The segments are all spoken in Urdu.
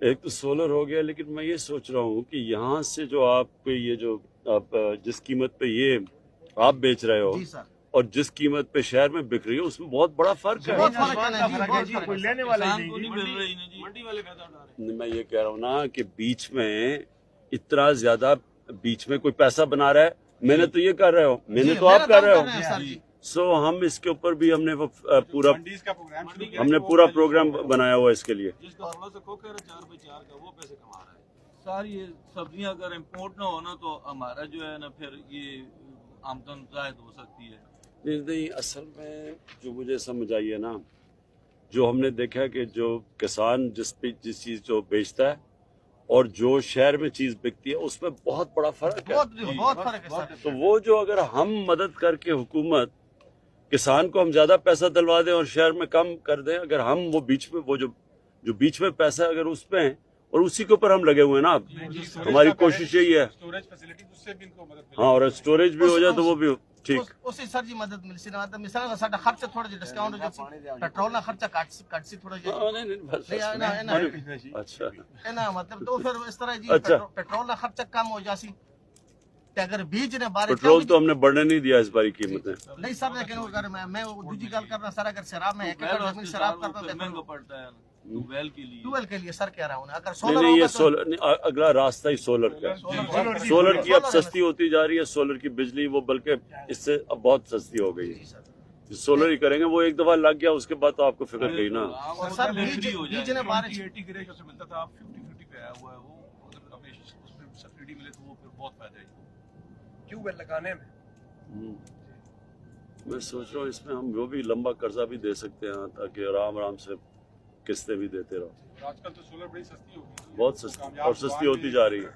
ایک تو سولر ہو گیا، لیکن میں یہ سوچ رہا ہوں کہ یہاں سے جو آپ یہ جو آپ جس قیمت پہ یہ آپ بیچ رہے ہو اور جس قیمت پہ شہر میں بک رہی ہے، اس میں بہت بڑا فرق ہے۔ میں یہ کہہ رہا ہوں نا کہ بیچ میں اتنا زیادہ بیچ میں کوئی پیسہ بنا رہا ہے، میں نے تو یہ کر رہے ہو، میں نے تو آپ کر رہے ہو، سو ہم اس کے اوپر بھی ہم نے پورا پروگرام بنایا ہوا اس کے لیے۔ سر یہ سبزیاں اگر امپورٹ نہ ہونا تو ہمارا جو ہے نا پھر یہ آمدن زائد ہو سکتی ہے۔ نہیں، اصل میں جو مجھے سمجھ آئی ہے نا، جو ہم نے دیکھا کہ جو کسان جس چیز جو بیچتا ہے اور جو شہر میں چیز بکتی ہے، اس میں بہت بڑا فرق ہے۔ تو وہ جو اگر ہم مدد کر کے حکومت کسان کو ہم زیادہ پیسہ دلوا دیں اور شہر میں کم کر دیں، اگر ہم وہ بیچ میں وہ جو بیچ میں پیسہ اگر اس پہ ہیں اور اسی کے اوپر ہم لگے ہوئے ہیں نا، ہماری کوشش یہی ہے۔ ہاں، اور اسٹوریج بھی ہو جائے تو وہ بھی ٹھیک۔ اسی سر جی مدد مل سی نہ مثلا ساڈا خرچہ تھوڑا جہا ڈسکاؤنٹ ہو جائے، پیٹرول کا خرچہ کٹ سی تھوڑا جہا، اچھا مطلب تو پھر اس طرح جی پیٹرول کا خرچہ کم ہو جاسی۔ اگر بیج نے بارش پیٹرول تو ہم نے بڑھنے نہیں دیا اس باری قیمتیں۔ نہیں سر، لیکن اگر میں دوسری گل کرنا سر، اگر شراب میں ایک ایکڑ زمین شراب کرنا تو مہنگا پڑتا ہے ٹویل کے لیے سر کہہ رہا ہوں اگر نہیں، یہ سولر اگلا راستہ ہی سولر کا ہے۔ سولر کی اب سستی ہوتی جا رہی ہے، سولر کی بجلی وہ بلکہ اس سے اب بہت سستی ہو گئی ہے۔ سولر ہی کریں گے، وہ ایک دفعہ لگ گیا اس کے بعد تو آپ کو فکر گئی نا۔ سر بیج نے بارش ملتا تھا، 50-50 پہ آیا ہوا ہے وہ، اگر ہمیں اس میں سبسڈی ملے تو وہ پھر بہت فائدہ ہے ٹیوب ویل لگانے میں۔ میں سوچ رہا ہوں اس میں ہم وہ بھی لمبا قرضہ بھی دے سکتے ہیں تاکہ آرام سے قسطیں بھی دیتے رہو۔ آج کل تو سولر بڑی سستی ہو گئی، بہت سستی اور سستی ہوتی جا رہی ہے۔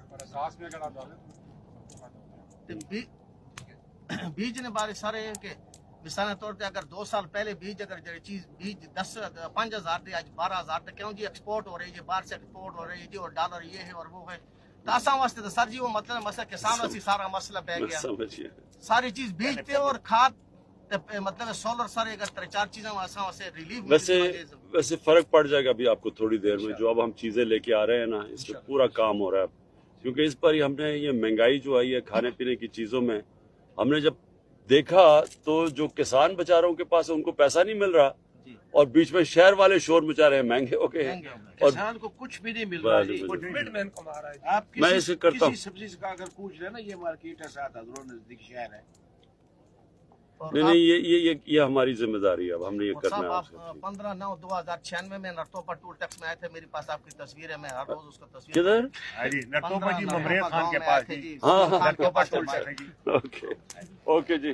بیج نے بارش سارے کہ مثال طور پہ اگر 2 سال پہلے بیج اگر چیز بیج 5,000 تھے، آج 12,000 تھے، کیوں جی ایکسپورٹ ہو رہی ہے، باہر سے ایکسپورٹ ہو رہی ہے جی، اور ڈالر یہ ہے اور وہ ہے تو آسان واسطے تو سر جی وہ مطلب مسئلہ کسان واسی سارا مسئلہ بہ گیا، ساری چیز بیجتے اور کھاد مطلب سولر سر اگر 3-4 چیزیں آسان واسطے ریلیف۔ ویسے فرق پڑ جائے گا ابھی آپ کو تھوڑی دیر میں، جو اب ہم چیزیں لے کے آ رہے ہیں نا، اس میں پورا کام ہو رہا ہے کیونکہ اس پر ہی ہم نے یہ مہنگائی جو آئی ہے کھانے پینے کی چیزوں میں، ہم نے جب دیکھا تو جو کسان بیچاروں کے پاس ان کو پیسہ نہیں مل رہا اور بیچ میں شہر والے شور مچا رہے ہیں مہنگے ہو گئے، کسان کو کچھ بھی نہیں مل رہا ہے۔ آپ میں اسے کرتا ہوں کسی سبزی کا اگر پوچھ رہے نا، یہ مارکیٹ ہے ساتھ نزدیک شہر ہے۔ نہیں، یہ ہماری ذمہ داری ہے، اب ہم نے یہ کرنا ہے۔ آپ 15/9/2096 میں نرتوپا ٹول ٹیکس میں آئے تھے، میری پاس آپ کی تصویر ہے، میں ہر روز اس کا تصویر کدھر؟ نرتوپا جی ممرے خان کے پاس جی، ہاں نرتوپا ٹول ٹیکس۔ اوکے جی۔